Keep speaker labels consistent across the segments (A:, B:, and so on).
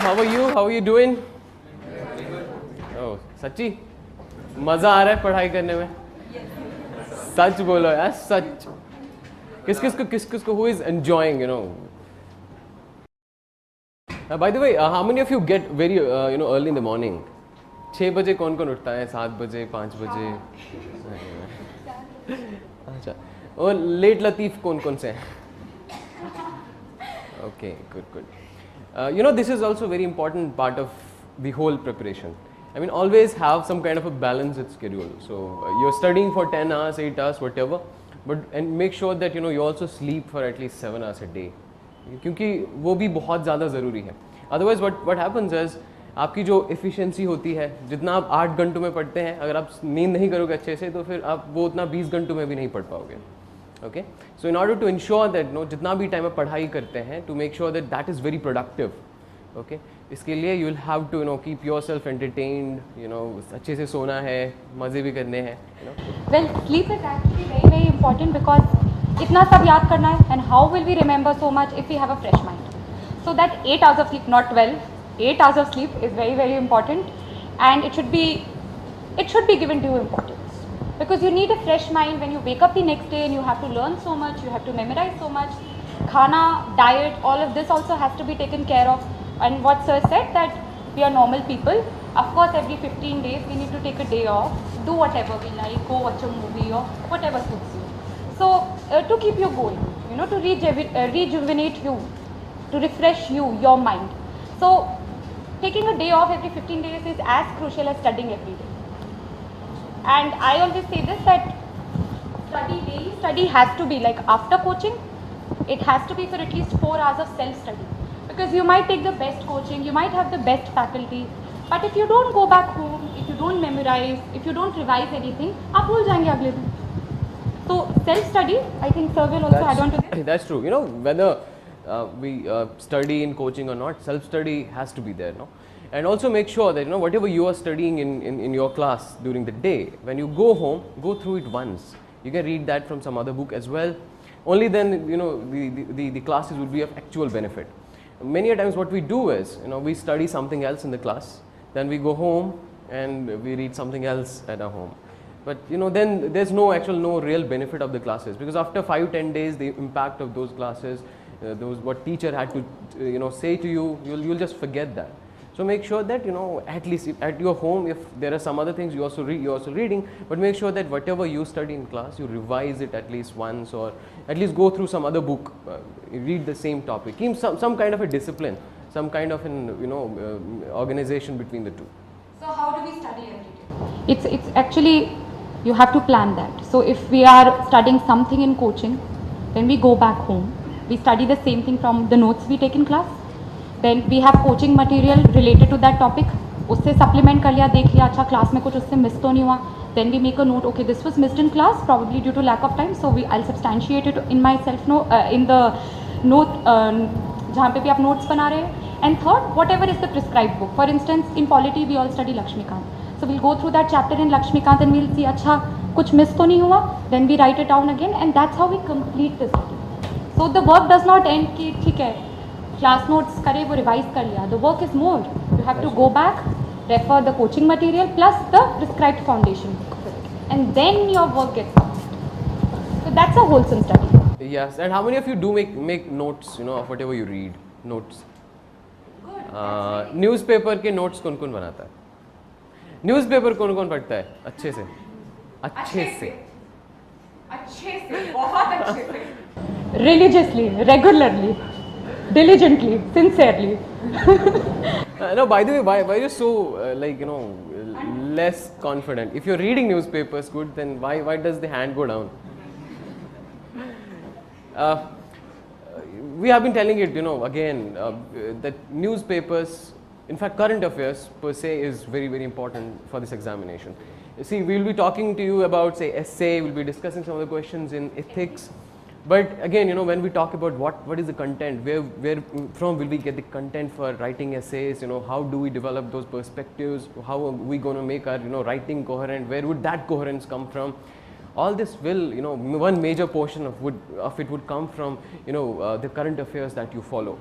A: How are you? How are you doing? Oh, सच्ची मजा आ रहा है पढ़ाई करने में? सच बोलो यार, सच. किस को who is enjoying, you know? By the way, how many of you get very early in the morning? 6 बजे कौन उठता है? 7 बजे, 5 बजे? अच्छा. और लेट लतीफ कौन से हैं? Okay, good. This is also a very important part of the whole preparation. I mean, always have some kind of a balanced schedule. So you're studying for 10 hours, 8 hours, whatever, and make sure that you also sleep for at least 7 hours a day, क्योंकि वो भी बहुत ज़्यादा ज़रूरी है. Otherwise what happens is आपकी जो efficiency होती है, जितना आप 8 घंटों में पढ़ते हैं, अगर आप नींद नहीं करोगे अच्छे से तो फिर आप वो उतना 20 घंटों में भी नहीं पढ़ पाओगे. Okay, so in order to ensure that जितना भी टाइम आप पढ़ाई करते हैं, to make sure that is very productive. Okay, इसके लिए you will have to keep yourself entertained, अच्छे से सोना है, मज़े भी करने हैं.
B: Well, sleep is actually very important because इतना सब याद करना है, and how will we remember so much if we have a fresh mind? So that 8 hours of sleep, not 12, 8 hours of sleep is very important, and it should be given due importance. Because you need a fresh mind when you wake up the next day and you have to learn so much, you have to memorize so much. Khana, diet, all of this also has to be taken care of. And what sir said, that we are normal people. Of course, every 15 days we need to take a day off, do whatever we like, go watch a movie or whatever suits you. So to keep you going, to rejuvenate you, to refresh your mind. So taking a day off every 15 days is as crucial as studying every day. And I always say this, that daily study has to be like after coaching, it has to be for at least 4 hours of self-study. Because you might take the best coaching, you might have the best faculty, but if you don't go back home, if you don't memorize, if you don't revise anything, आप भूल जाएंगे अगले दिन. So self-study, I think sir will also add on to this.
A: That's true. Whether we study in coaching or not, self-study has to be there. And also make sure that whatever you are studying in your class during the day, when you go home, go through it once. You can read that from some other book as well. Only then the classes will be of actual benefit. Many a times what we do is we study something else in the class, then we go home and we read something else at our home. But then there's no real benefit of the classes, because after 5-10 days the impact of those classes, what teacher had to say to you, you'll just forget that. So make sure that at least at your home, if there are some other things you're also reading, but make sure that whatever you study in class, you revise it at least once, or at least go through some other book, read the same topic. Keep some kind of a discipline, some kind of an organization between the two.
B: So how do we study every day? It's actually, you have to plan that. So if we are studying something in coaching, then we go back home, we study the same thing from the notes we take in class. Then we have coaching material related to that topic. उससे supplement कर लिया, देख लिया, अच्छा class में कुछ उससे miss तो नहीं हुआ. Then we make a note, okay, this was missed in class, probably due to lack of time. So I'll substantiate it in myself, in the note, जहाँ पे भी आप notes बना रहे हैं. And third, whatever is the prescribed book. For instance, in polity we all study Lakshmikant. So we'll go through that chapter in Lakshmikant and we'll see, अच्छा कुछ miss तो नहीं हुआ. Then we write it down again, and that's how we complete the study. So the work does not end कि ठीक है, class notes करे वो revise कर लिया. The work is more. You have to go back, refer the coaching material plus the prescribed foundation, and then your work gets complete. So that's a wholesome study.
A: Yes. And how many of you do make notes, of whatever you read? Notes.
B: Good.
A: Newspaper के notes कौन बनाता है? Newspaper कौन पढ़ता है? अच्छे से.
B: बहुत अच्छे से. Religiously, regularly, diligently, sincerely.
A: No, by the way, why are you so less confident? If you're reading newspapers good, then why does the hand go down? We have been telling it, again, that newspapers, in fact current affairs per se, is very, very important for this examination. You see, we'll be talking to you about, say, essay, we'll be discussing some of the questions in ethics. But again, when we talk about what is the content, where from will we get the content for writing essays, how do we develop those perspectives, how are we going to make our, writing coherent, where would that coherence come from? All this will, one major portion of it would come from, the current affairs that you follow.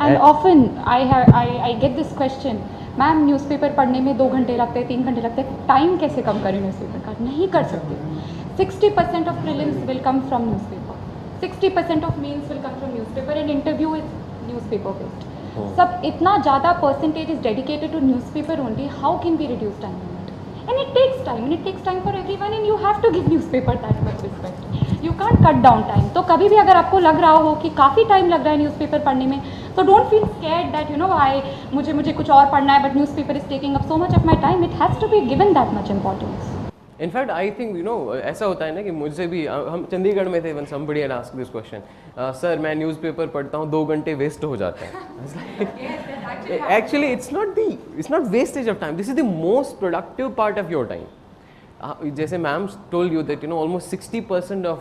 B: And often I get this question, ma'am newspaper पढ़ने में 2 घंटे लगते हैं, 3 घंटे लगते हैं, time कैसे कम करें न्यूज़पेपर का? नहीं कर सकते. 60% of prelims will come from newspaper. 60% of mains will come from newspaper, and interview is newspaper based. सब इतना ज़्यादा percentage is dedicated to newspaper only. How can we reduce time on it? And it takes time, and it takes time for everyone, and you have to give newspaper that much respect. You can't cut down time. तो कभी भी अगर आपको लग रहा हो कि काफ़ी टाइम लग रहा है न्यूज़पेपर पढ़ने में, तो डोंट फील स्कैर्ड दैट मुझे कुछ और पढ़ना है, but newspaper is taking up so much of my time. It has to be given that much importance.
A: In fact I think ऐसा होता है ना कि मुझसे भी, हम चंडीगढ़ में थे when somebody had asked this question, sir मैं न्यूज़पेपर पढ़ता हूँ 2 घंटे वेस्ट हो जाते हैं. Actually it's not wastage of time, this is the most productive part of your time. जैसे ma'am told you that almost 60% of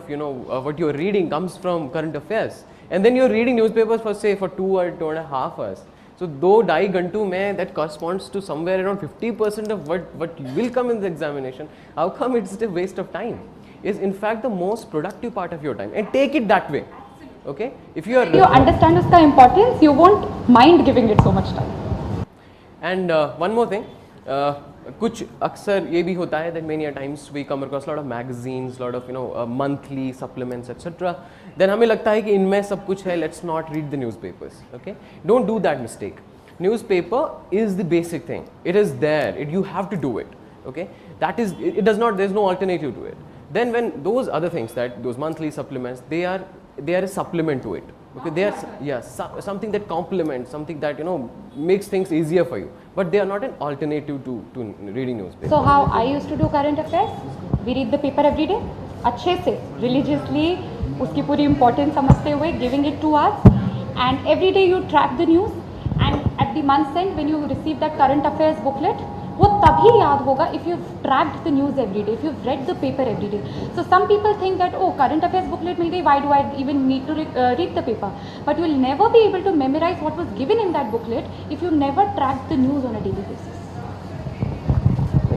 A: what you're reading comes from current affairs, and then you're reading newspapers for 2 or 2.5 hours. So 2-2.5 घंटों में that corresponds to somewhere around 50% of what will come in the examination. How come it's a waste of time? Is in fact the most productive part of your time, and take it that way. Okay, if you
B: understand उसका importance, you won't mind giving it so much time.
A: And one more thing, कुछ अक्सर ये भी होता है that many a times we come across lot of magazines, lot of monthly supplements etc. Then हमें लगता है कि इनमें सब कुछ है, let's not read the newspapers. Okay, don't do that mistake. Newspaper is the basic thing. It is there. You have to do it. Okay, that is, it does not. There's no alternative to it. Then when those other things, that those monthly supplements, they are a supplement to it. Okay, they are something that complements, something that makes things easier for you, but they are not an alternative to reading newspaper.
B: So how I used to do current affairs, we read the paper every day, अच्छे से religiously उसकी पूरी importance समझते हुए, giving it 2 hours, and every day you track the news, and at the month's end when you receive that current affairs booklet, वो तभी याद होगा if you've tracked the news every day, if you've read the paper every day. So some people think that, oh, current affairs booklet मिल गई, why do I even need to read the paper? But you will never be able to memorize what was given in that booklet if you never tracked the news on a daily basis.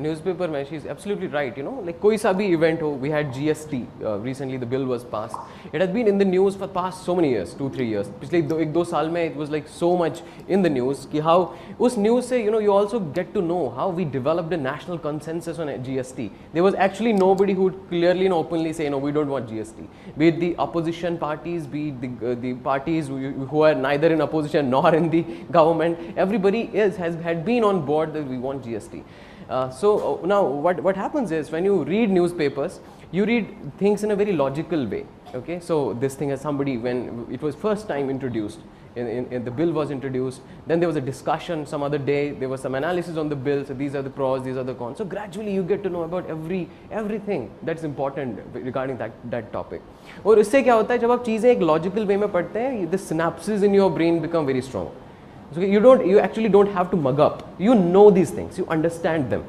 A: Newspaper में, she is absolutely right. Like कोई सा भी event हो, we had GST recently, the bill was passed. It has been in the news for past so many years, 2-3 years. पिछले 1-2 साल में it was like so much in the news कि how उस news से you also get to know how we developed a national consensus on GST. There was actually nobody who would clearly and openly say no, we don't want GST. Be it the opposition parties, be it the parties who are neither in opposition nor in the government, everybody had been on board that we want GST. So now what happens is, when you read newspapers, you read things in a very logical way. Okay, so this thing, as somebody, when it was first time introduced, in the bill was introduced, then there was a discussion some other day, there was some analysis on the bill, so these are the pros, these are the cons. So gradually you get to know about everything that's important regarding that topic. और इससे क्या होता है, जब आप चीज़ें एक logical way में पढ़ते हैं, the synapses in your brain become very strong. So you actually don't have to mug up. You know these things, you understand them.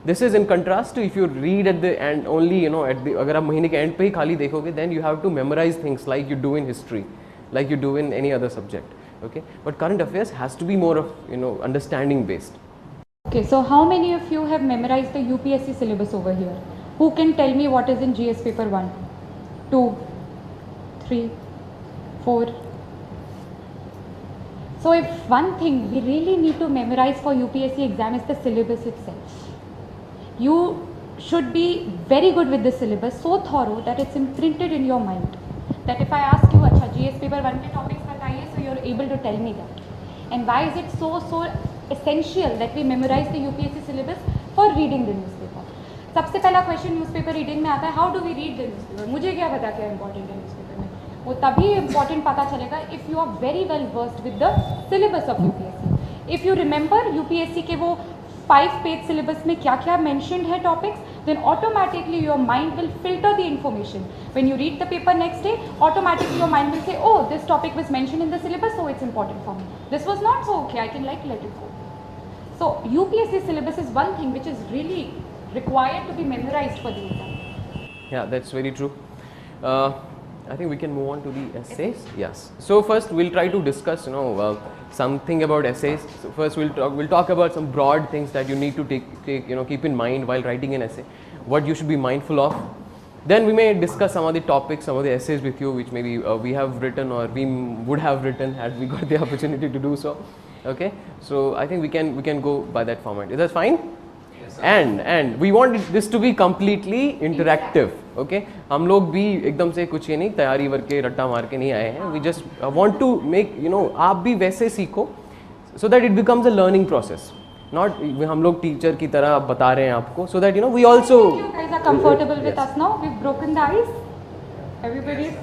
A: This is in contrast to if you read at the end only, अगर आप महीने के end पे ही खाली देखोगे, then you have to memorize things like you do in history, like you do in any other subject. Okay, but current affairs has to be more of understanding based.
B: Okay, so how many of you have memorized the UPSC syllabus over here? Who can tell me what is in GS paper 1, 2, 3, 4? So if one thing we really need to memorize for UPSC exam is the syllabus itself. You should be very good with the syllabus, so thorough that it's imprinted in your mind. That if I ask you, अच्छा GS paper 1 के topics बताइए, so you're able to tell me that. And why is it so essential that we memorize the UPSC syllabus for reading the newspaper? सबसे पहला question newspaper reading में आता है, how do we read the newspaper? मुझे क्या पता क्या important है newspaper में? वो तभी important पता चलेगा if you are very well versed with the syllabus of UPSC. If you remember UPSC के वो 5-page syllabus में क्या क्या mentioned है topics, then automatically your mind will filter the information. When you read the paper next day, automatically your mind will say, oh, this topic was mentioned in the syllabus, so it's important for me. This was not, so okay, I can let it go. So UPSC syllabus is one thing which is really required to be memorized for the exam.
A: Yeah, that's very true. I think we can move on to the essays. Yes. So first we'll try to discuss, something about essays. So first we'll talk about some broad things that you need to keep in mind while writing an essay. What you should be mindful of. Then we may discuss some of the topics, some of the essays with you, which maybe we have written or we would have written had we got the opportunity to do so. Okay, so I think we can go by that format. Is that fine? And we want this to be completely interactive. Okay, हम लोग भी एकदम से कुछ ये नहीं तैयारी करके रट्टा मार के नहीं आए हैं. We just want to make आप भी वैसे सीखो, so that it becomes a learning process. Not हम लोग टीचर की तरह बता रहे हैं आपको, so that we also.
B: You guys are comfortable with us now. We've broken the ice. Everybody is